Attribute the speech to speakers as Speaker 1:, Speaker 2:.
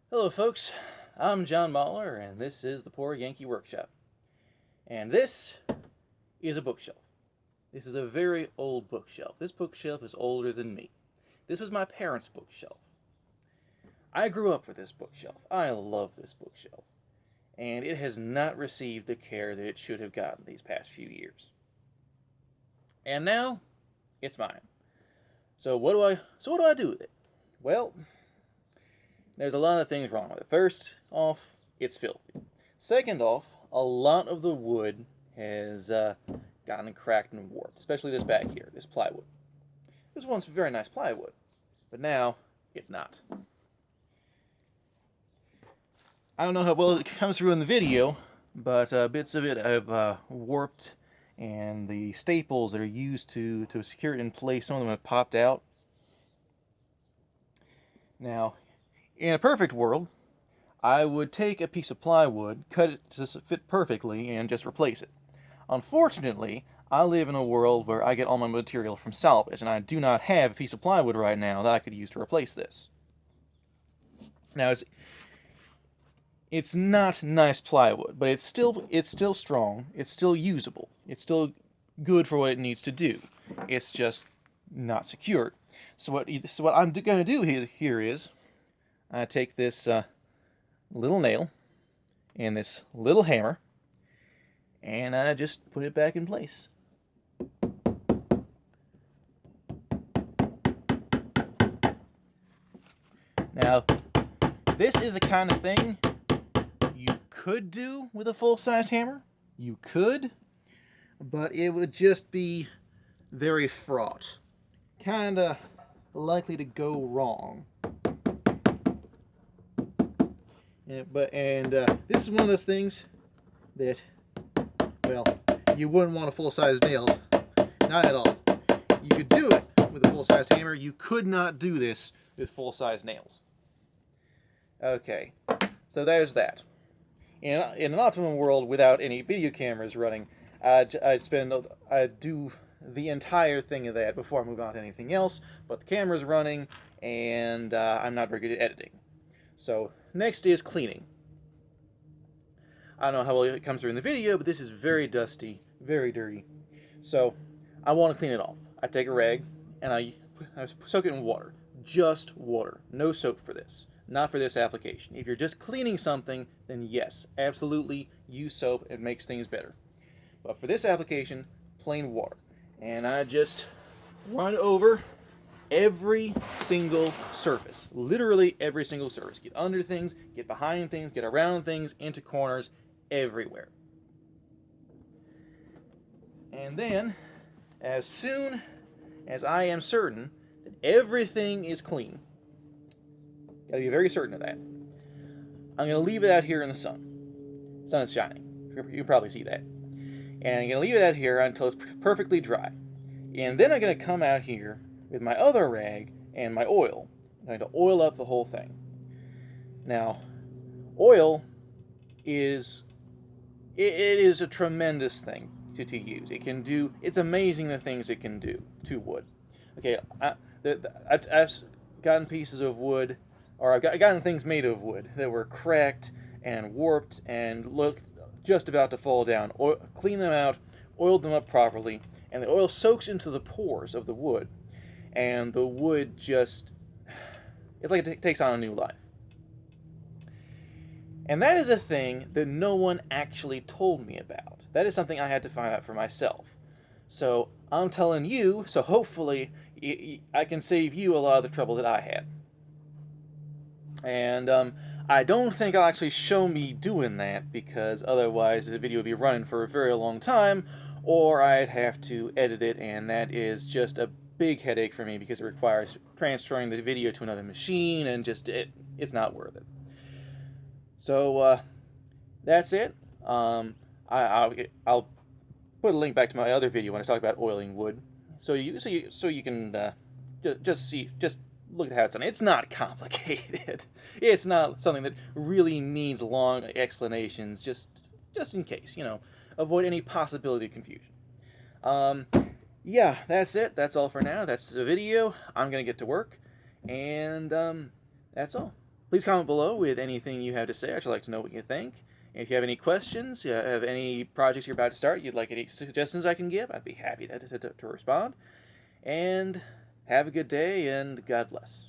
Speaker 1: Hello folks, I'm John Mahler and this is the Poor Yankee Workshop. And this is a bookshelf. This is a very old bookshelf. This bookshelf is older than me. This was my parents' bookshelf. I grew up with this bookshelf. I love this bookshelf. And it has not received the care that it should have gotten these past few years. And now, it's mine. So what do I do with it? Well, there's a lot of things wrong with it. First off, it's filthy. Second off, a lot of the wood has gotten cracked and warped, especially this back here, this plywood. This was once very nice plywood, but now it's not. I don't know how well it comes through in the video, but bits of it have warped, and the staples that are used to secure it in place, some of them have popped out. Now, in a perfect world, I would take a piece of plywood, cut it to fit perfectly, and just replace it. Unfortunately, I live in a world where I get all my material from salvage, and I do not have a piece of plywood right now that I could use to replace this. Now, it's not nice plywood, but it's still strong, it's still usable, it's still good for what it needs to do. It's just not secured. So what I'm going to do here is, I take this little nail and this little hammer, and I just put it back in place. Now, this is the kind of thing you could do with a full-sized hammer. You could, but it would just be very fraught. Kinda likely to go wrong. This is one of those things that, well, you wouldn't want a full-size nail. Not at all. You could do it with a full-size hammer. You could not do this with full-size nails. Okay, so there's that. In an optimum world without any video cameras running, I'd do the entire thing of that before I move on to anything else, but the camera's running, and I'm not very good at editing. So, next is cleaning. I don't know how well it comes through in the video, but this is very dusty, very dirty. So, I want to clean it off. I take a rag, and I soak it in water. Just water. No soap for this. Not for this application. If you're just cleaning something, then yes, absolutely, use soap. It makes things better. But for this application, plain water. And I just run over every single surface. Literally every single surface. Get under things, get behind things, get around things, into corners, everywhere. And then, as soon as I am certain that everything is clean, gotta be very certain of that, I'm gonna leave it out here in the sun. The sun is shining. You can probably see that. And I'm gonna leave it out here until it's perfectly dry. And then I'm gonna come out here with my other rag and my oil. I'm going to oil up the whole thing. Now, oil is a tremendous thing to use. It's amazing the things it can do to wood. Okay, I've gotten pieces of wood, or I've gotten things made of wood that were cracked and warped and looked just about to fall down. Clean them out, oiled them up properly, and the oil soaks into the pores of the wood. And the wood just, it's like it takes on a new life. And that is a thing that no one actually told me about. That is something I had to find out for myself. So I'm telling you, so hopefully I can save you a lot of the trouble that I had. And I don't think I'll actually show me doing that, because otherwise the video would be running for a very long time, or I'd have to edit it, and that is just a big headache for me because it requires transferring the video to another machine, and just it's not worth it. So that's it. I'll put a link back to my other video when I talk about oiling wood, so you can just look at how it's done. It's not complicated. It's not something that really needs long explanations. Just in case, avoid any possibility of confusion. Yeah, that's it. That's all for now. That's the video. I'm going to get to work. And that's all. Please comment below with anything you have to say. I'd like to know what you think. And if you have any questions, have any projects you're about to start, you'd like any suggestions I can give, I'd be happy to respond. And have a good day, and God bless.